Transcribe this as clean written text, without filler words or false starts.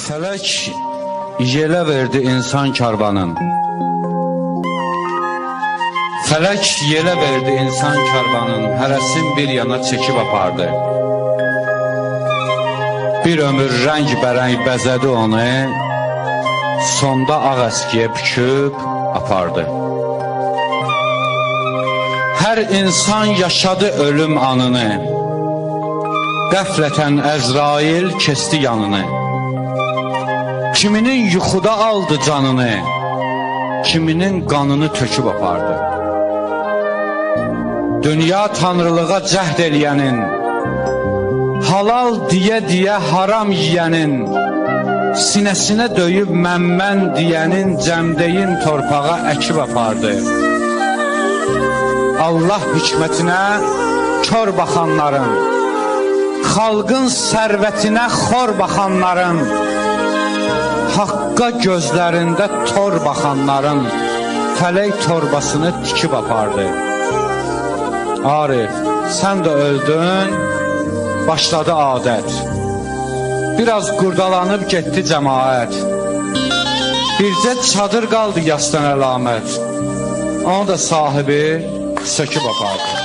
Fələk yelə verdi insan karvanın. Fələk yelə verdi insan karvanın, hərəsin bir yana çəkib apardı. Bir ömür rəng bərəng bəzədi onu, sonda ağ əskiyə büküb apardı. Hər insan yaşadı ölüm anını, qəflətən Əzrail kesti yanını. Kiminin yuxuda aldı canını, kiminin qanını töküb apardı. Dünya tanrılığa cəhd eləyənin, halal deyə haram yiyənin, sinəsinə döyüb mən deyənin cəmdeyin torpağa əkib apardı. Allah hikmətinə kör baxanların, xalqın sərvətinə xor baxanların, haqqa gözlərində tor baxanların fələk torbasını tikib apardı. Arif, sən də öldün, başladı adət. Biraz qurdalanıb getdi cəmaət. Bircə çadır qaldı yasdan əlamət. Onu da sahibi söküb apardı.